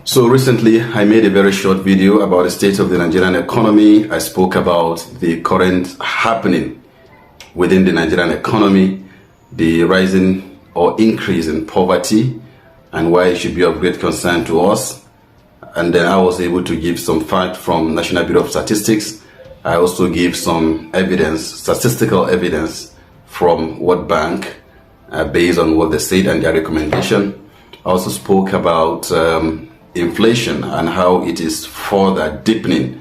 So recently, I made a very short video about the state of the Nigerian economy. I spoke about the current happening within the Nigerian economy, the rising or increase in poverty, and why it should be of great concern to us. And then I was able to give some fact from National Bureau of Statistics. I also gave some evidence, statistical evidence from World Bank based on what they said and their recommendation. I also spoke about inflation and how it is further deepening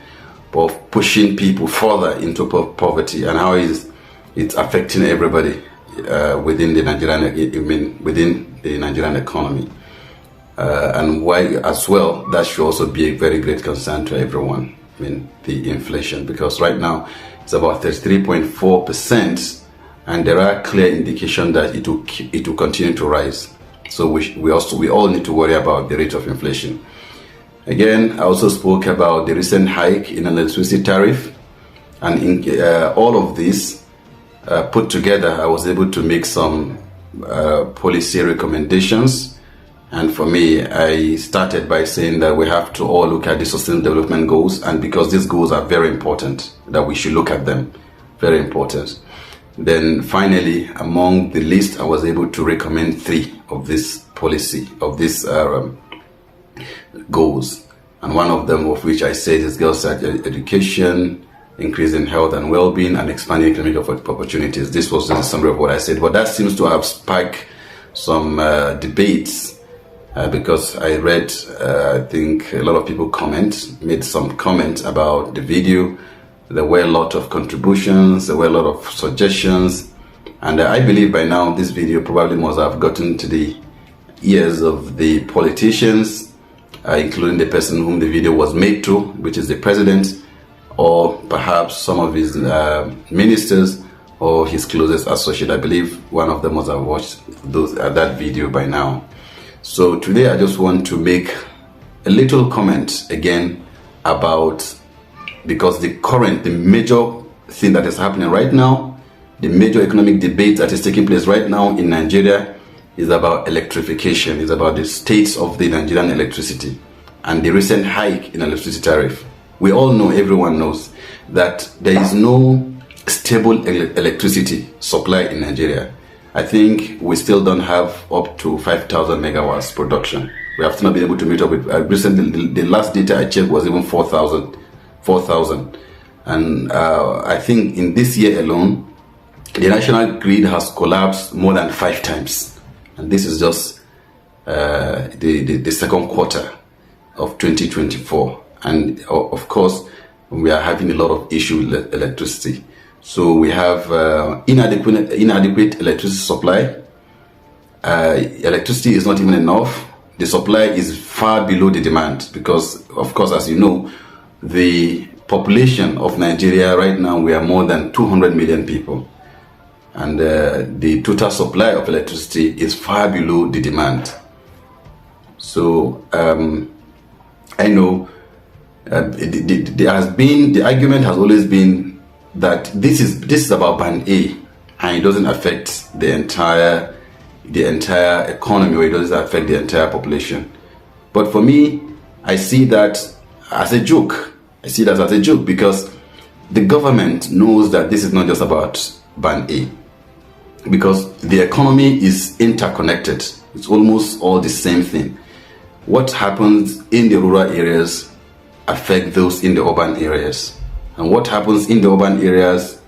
or pushing people further into poverty, and how it's affecting everybody within the Nigerian economy, and why as well that should also be a very great concern to everyone. The inflation, because right now it's about 33.4%, and there are clear indications that it will continue to rise. So we all need to worry about the rate of inflation. Again, I also spoke about the recent hike in electricity tariff, and in all of this put together, I was able to make some policy recommendations. And for me, I started by saying that we have to all look at the Sustainable Development Goals, and because these goals are very important, that we should look at them, very important. Then finally, among the list, I was able to recommend 3 of this policy, of these goals. And one of them, of which I said, is girls' education, increasing health and well-being, and expanding economic opportunities. This was the summary of what I said, but that seems to have sparked some debates because I read, I think a lot of people made some comments about the video. There were a lot of contributions, there were a lot of suggestions, and I believe by now this video probably must have gotten to the ears of the politicians, including the person whom the video was made to, which is the president, or perhaps some of his ministers or his closest associate. I believe one of them must have watched that video by now. So today I just want to make a little comment again about, because the major thing that is happening right now, the major economic debate that is taking place right now in Nigeria is about electrification, is about the state of the Nigerian electricity and the recent hike in electricity tariff. We all know, everyone knows, that there is no stable electricity supply in Nigeria. I think we still don't have up to 5,000 megawatts production. We have still not been able to meet up with, recently, the last data I checked was even 4,000. And I think in this year alone, the national grid has collapsed more than 5 times. And this is just the second quarter of 2024. And of course, we are having a lot of issues with electricity. So we have inadequate electricity supply. Electricity is not even enough. The supply is far below the demand because, of course, as you know, the population of Nigeria right now, we are more than 200 million people. And the total supply of electricity is far below the demand. So I know the argument has always been that this is about band A, and it doesn't affect the entire economy, or it doesn't affect the entire population. But for me, I see that as a joke. I see that as a joke because the government knows that this is not just about band A, because the economy is interconnected. It's almost all the same thing. What happens in the rural areas affect those in the urban areas, and what happens in the urban areas,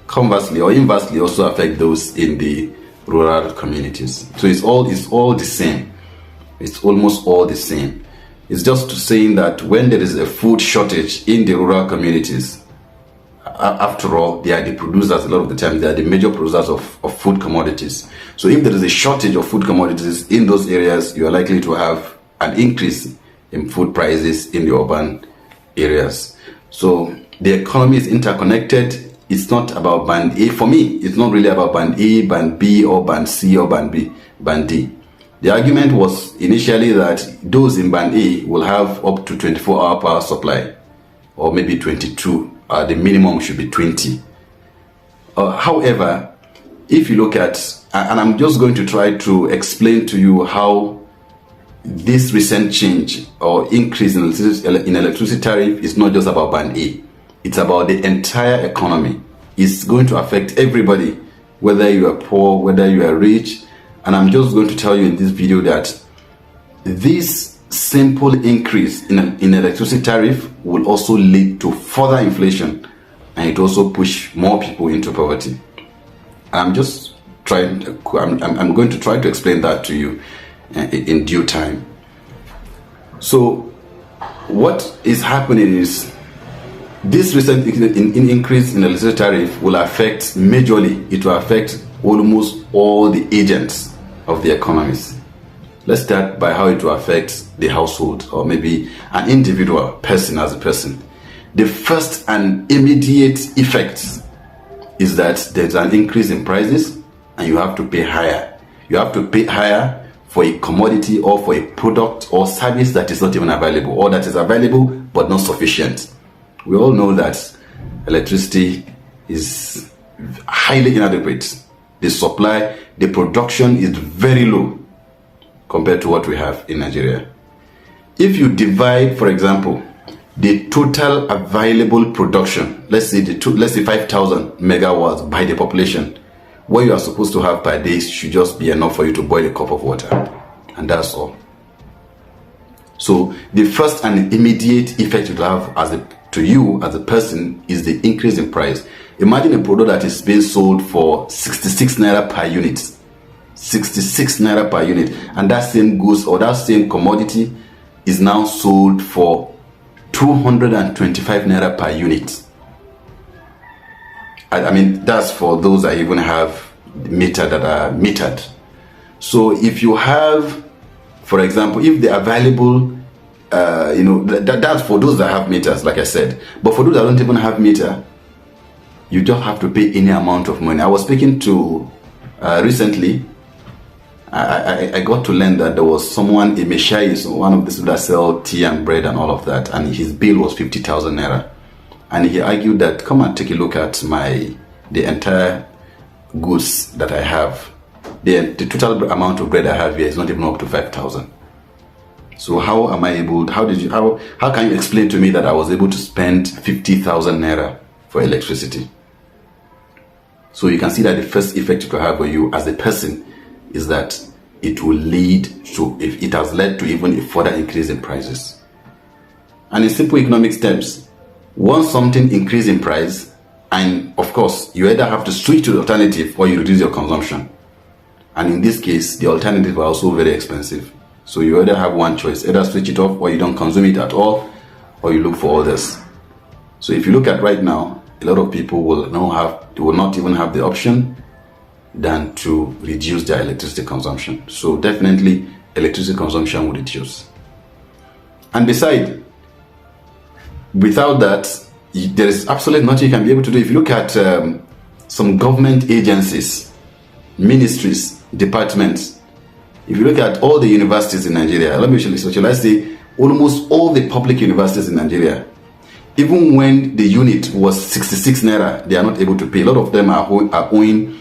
conversely or inversely, also affect those in the rural communities. So it's all the same. It's almost all the same. It's just saying that when there is a food shortage in the rural communities, after all, they are the producers. A lot of the time, they are the major producers of food commodities. So if there is a shortage of food commodities in those areas, you are likely to have an increase in food prices in the urban areas. So the economy is interconnected. It's not about band A. For me, it's not really about band A, band B, or band C, or band D. The argument was initially that those in band A will have up to 24-hour power supply, or maybe 22. The minimum should be 20. However, if you look at, and I'm just going to try to explain to you how this recent change or increase in electricity tariff is not just about band A. It's about the entire economy. It's going to affect everybody, whether you are poor, whether you are rich. And I'm just going to tell you in this video that this simple increase in electricity tariff will also lead to further inflation, and it also push more people into poverty. I'm going to try to explain that to you in due time. So what is happening is this recent increase in electricity tariff will affect majorly, it will affect almost all the agents of the economies. Let's start by how it will affect the household or maybe an individual person as a person. The first and immediate effect is that there's an increase in prices and you have to pay higher. You have to pay higher for a commodity or for a product or service that is not even available, or that is available but not sufficient. We all know that electricity is highly inadequate. The supply, the production is very low compared to what we have in Nigeria. If you divide, for example, the total available production, let's say 5,000 megawatts by the population, what you are supposed to have per day should just be enough for you to boil a cup of water, and that's all. So the first and immediate effect it will have to you as a person is the increase in price. Imagine a product that is being sold for 66 naira per unit. 66 naira per unit, and that same goods or that same commodity is now sold for 225 naira per unit. I mean, that's for those that even have that are metered. So if you have, for example, if the available, that's for those that have meters, like I said. But for those that don't even have meter, you don't have to pay any amount of money. I was speaking to recently. I got to learn that there was someone, a Meshai, one of these people that sell tea and bread and all of that, and his bill was 50,000 naira. And he argued that, come and take a look at the entire goods that I have. The total amount of bread I have here is not even up to 5,000. So how can you explain to me that I was able to spend 50,000 naira for electricity? So you can see that the first effect it will have on you as a person is that it will lead to, if it has led to even a further increase in prices. And in simple economic terms, once something increases in price, and of course, you either have to switch to the alternative or you reduce your consumption. And in this case, the alternatives are also very expensive. So you either have one choice, either switch it off or you don't consume it at all, or you look for others. So if you look at right now, a lot of people will not even have the option than to reduce their electricity consumption. So definitely electricity consumption will reduce. And besides, without that, there is absolutely nothing you can be able to do. If you look at some government agencies, ministries, departments, if you look at all the universities in Nigeria, let's say almost all the public universities in Nigeria, even when the unit was 66 naira, they are not able to pay. A lot of them are owing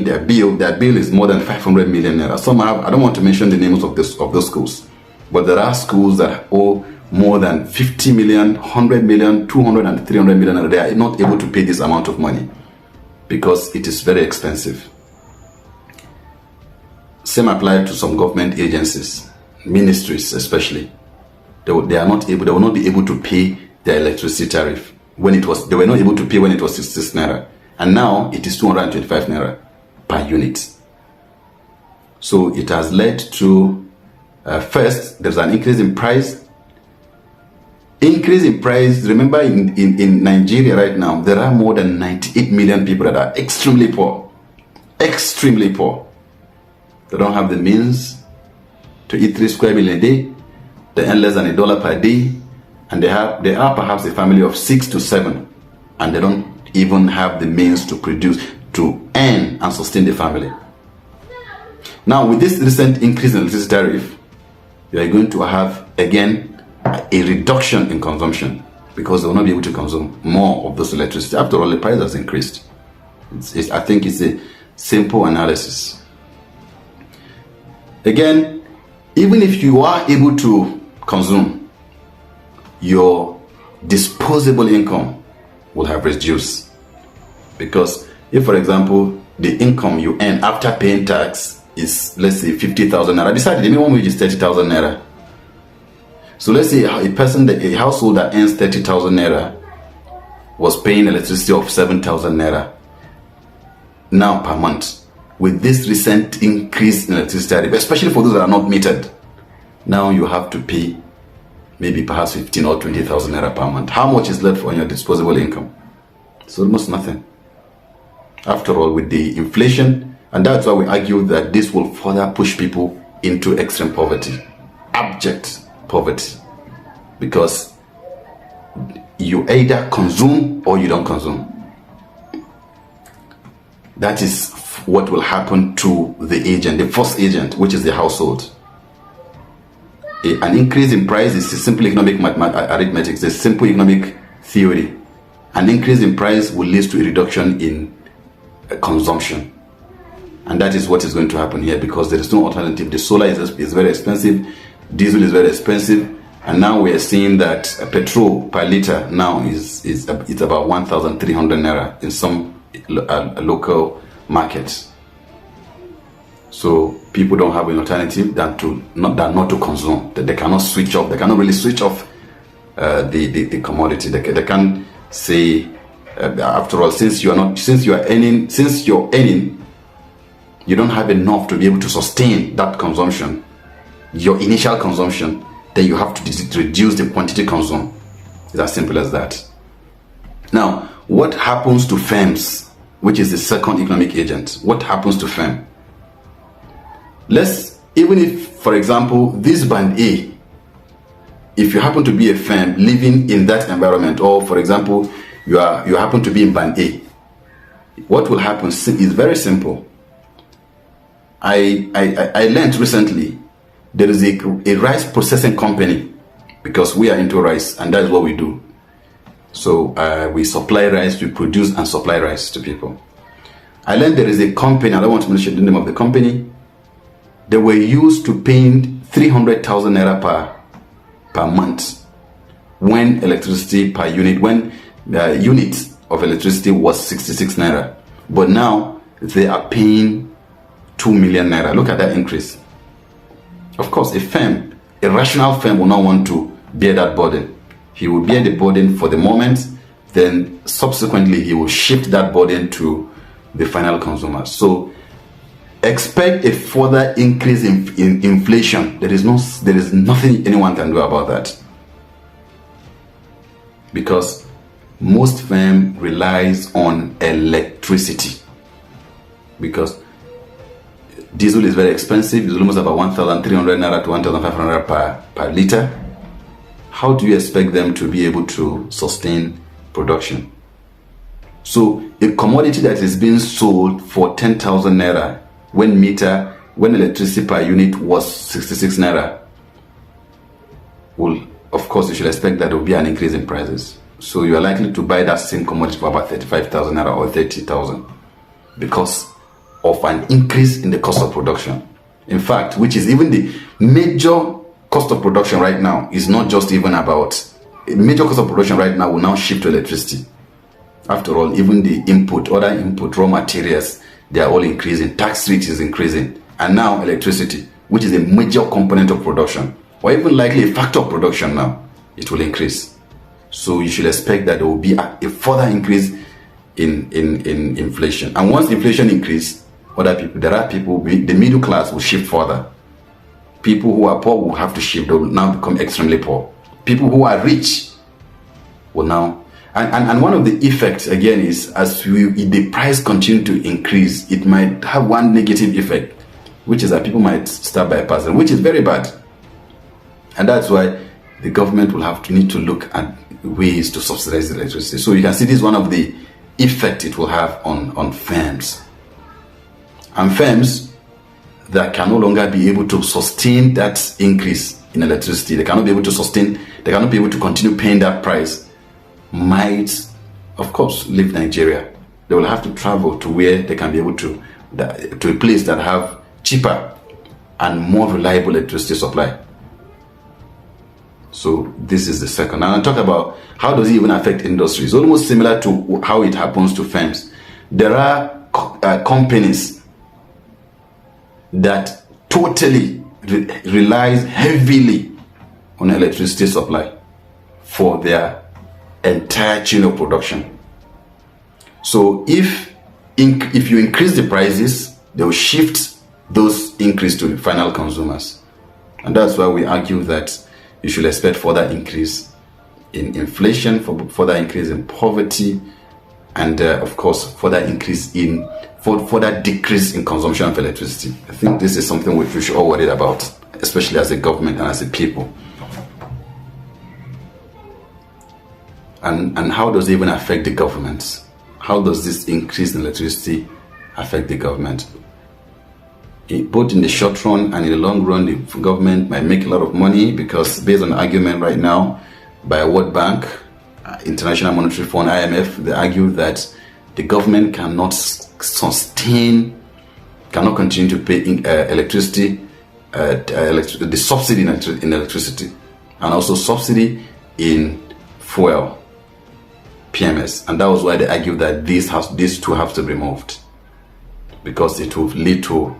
their bill. Their bill is more than 500 million naira. Some have, I don't want to mention the names of those schools, but there are schools that owe more than 50 million, 100 million, 200 and 300 million. They are not able to pay this amount of money because it is very expensive. Same applies to some government agencies, ministries especially. They will not be able to pay their electricity tariff they were not able to pay when it was 66 naira, and now it is 225 naira per unit. So it has led to first, there's an increase in price. Remember, in Nigeria right now, there are more than 98 million people that are extremely poor. Extremely poor. They don't have the means to eat 3 square meals a day. They earn less than $1 per day. And they are perhaps a family of 6 to 7. And they don't even have the means to produce, to earn and sustain the family. Now, with this recent increase in electricity tariff, you are going to have, again, a reduction in consumption because they will not be able to consume more of those electricity. After all, the price has increased. I think it's a simple analysis. Again, even if you are able to consume, your disposable income will have reduced. Because if, for example, the income you earn after paying tax is, let's say, 50,000 naira, besides the minimum wage is 30,000 naira. So let's say a household that earns 30,000 naira was paying electricity of 7,000 naira now per month. With this recent increase in electricity tariff, especially for those that are not metered, now you have to pay maybe perhaps 15 or 20,000 naira per month. How much is left on your disposable income? It's almost nothing. After all, with the inflation, and that's why we argue that this will further push people into extreme poverty, abject poverty, because you either consume or you don't consume. That is what will happen to the agent, the first agent, which is the household. An increase in price is a simple economic arithmetic, it's a simple economic theory. An increase in price will lead to a reduction in consumption. And that is what is going to happen here, because there is no alternative. The solar is very expensive, diesel is very expensive, and now we are seeing that petrol per liter now it's about 1,300 naira in some local markets. So people don't have an alternative than not to consume. That they cannot switch off. They cannot really switch off the commodity. They can't say, after all, since you're earning, you don't have enough to be able to sustain that consumption, your initial consumption, then you have to reduce the quantity consumed. It's as simple as that. Now, what happens to firms, which is the second economic agent? What happens to firm? Even if, for example, this band A, if you happen to be a firm living in that environment, or for example, you happen to be in band A, what will happen is very simple. I learned recently there is a rice processing company, because we are into rice and that is what we do. So we supply rice, we produce and supply rice to people. I learned there is a company, I don't want to mention the name of the company, they were used to paying 300,000 naira per month when electricity per unit, when the unit of electricity was 66 naira. But now they are paying 2 million naira. Look at that increase. Of course, a rational firm will not want to bear that burden. He will bear the burden for the moment, then subsequently he will shift that burden to the final consumer. So expect a further increase in inflation. There is nothing anyone can do about that, because most firm relies on electricity, because diesel is very expensive. It's almost about 1,300 naira to 1,500 per liter. How do you expect them to be able to sustain production? So a commodity that is being sold for 10,000 naira when electricity per unit was 66 naira, of course you should expect that there will be an increase in prices. So you are likely to buy that same commodity for about 35,000 naira or 30,000 because of an increase in the cost of production. In fact, which is even the major cost of production right now, is not just even about major cost of production right now will now shift to electricity. After all, even the other input raw materials, they are all increasing. Tax rate is increasing, and now electricity, which is a major component of production, or even likely a factor of production now, it will increase. So you should expect that there will be a further increase in inflation. And once inflation increases, there are people, the middle class will shift further. People who are poor will have to shift, they will now become extremely poor. People who are rich will now, and one of the effects again is, if the price continue to increase, it might have one negative effect, which is that people might start bypassing, which is very bad. And that's why the government will need to look at ways to subsidize the electricity. So you can see this is one of the effects it will have on firms. And firms that can no longer be able to sustain that increase in electricity, they cannot be able to continue paying that price, might, of course, leave Nigeria. They will have to travel to where they can be able to a place that have cheaper and more reliable electricity supply. So this is the second. And I talk about how does it even affect industry. It's almost similar to how it happens to firms. There are companies that totally relies heavily on electricity supply for their entire chain of production. So if you increase the prices, they will shift those increase to the final consumers. And that's why we argue that you should expect further increase in inflation, further increase in poverty, and of course further decrease in consumption of electricity. I think this is something which we should all worry about, especially as a government and as a people. And how does it even affect the government? How does this increase in electricity affect the government? Both in the short run and in the long run, the government might make a lot of money because, based on the argument right now by World Bank, International Monetary Fund, IMF, they argue that the government cannot continue to pay electricity, the subsidy in electricity, and also subsidy in fuel, PMS. And that was why they argued that these two have to be removed, because it will lead to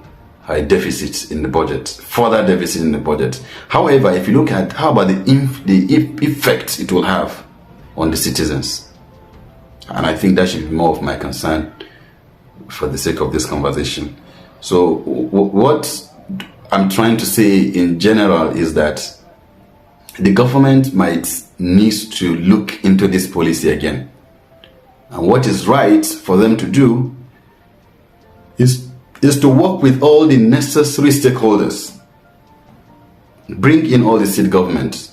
a deficit in the budget, further deficit in the budget. However, if you look at how about the effect it will have on the citizens, and I think that should be more of my concern for the sake of this conversation. So what I'm trying to say in general is that the government might need to look into this policy again. And what is right for them to do is to work with all the necessary stakeholders, bring in all the state governments,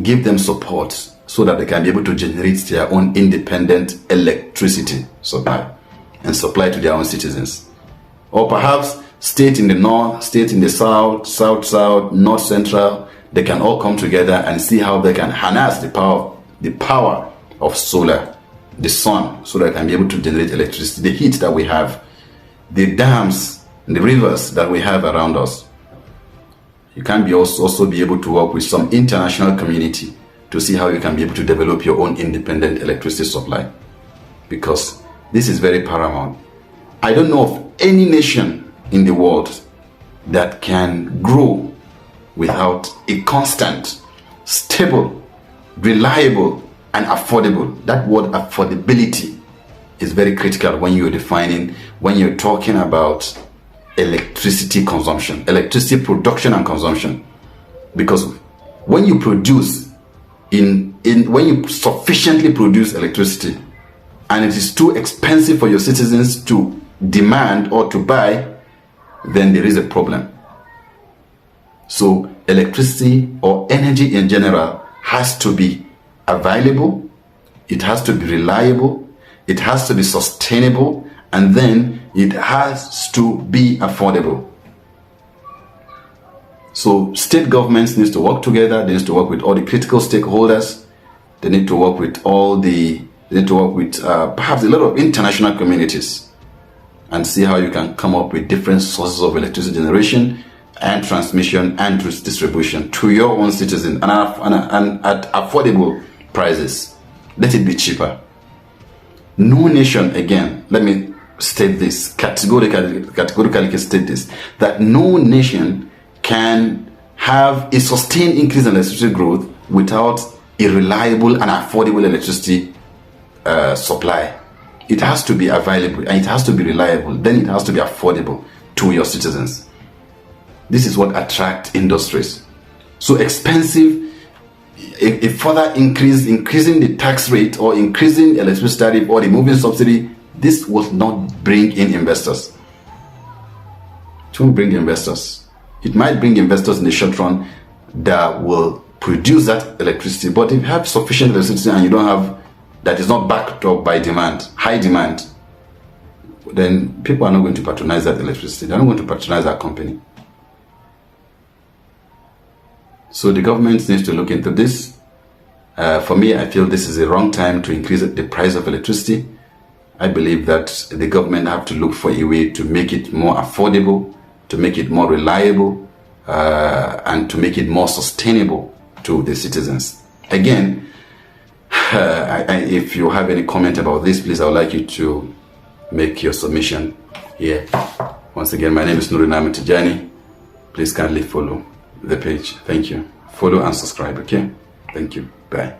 give them support so that they can be able to generate their own independent electricity supply and supply to their own citizens. Or perhaps state in the north, state in the south, south, north central, they can all come together and see how they can harness the power of solar, the sun, so that they can be able to generate electricity, the heat that we have, the dams, the rivers that we have around us. You can also be able to work with some international community to see how you can be able to develop your own independent electricity supply, because this is very paramount. I don't know of any nation in the world that can grow without a constant, stable, reliable, and affordable. That word affordability is very critical when you're talking about electricity consumption, electricity production and consumption. Because when you produce when you sufficiently produce electricity and it is too expensive for your citizens to demand or to buy, then there is a problem. So electricity or energy in general has to be available, it has to be reliable, it has to be sustainable, and then it has to be affordable. So state governments need to work together, they need to work with all the critical stakeholders, they need to work with perhaps a lot of international communities, and see how you can come up with different sources of electricity generation and transmission and distribution to your own citizens and at affordable prices. Let it be cheaper. No nation, again, let me state this, categorically state this, that no nation can have a sustained increase in electricity growth without a reliable and affordable electricity supply. It has to be available and it has to be reliable, then it has to be affordable to your citizens. This is what attracts industries. So expensive, a further increasing the tax rate or increasing electricity tariff or removing subsidy, this will not bring in investors. It won't bring investors. It might bring investors in the short run that will produce that electricity, but if you have sufficient electricity and you don't have, that is not backed up by demand, high demand, then people are not going to patronize that electricity. They're not going to patronize that company. So the government needs to look into this. For me, I feel this is the wrong time to increase the price of electricity. I believe that the government have to look for a way to make it more affordable, to make it more reliable, and to make it more sustainable to the citizens. Again, if you have any comment about this, please, I would like you to make your submission here. Once again, my name is Nurinam Tijani. Please kindly follow the page. Thank you. Follow and subscribe, okay? Thank you. Bye.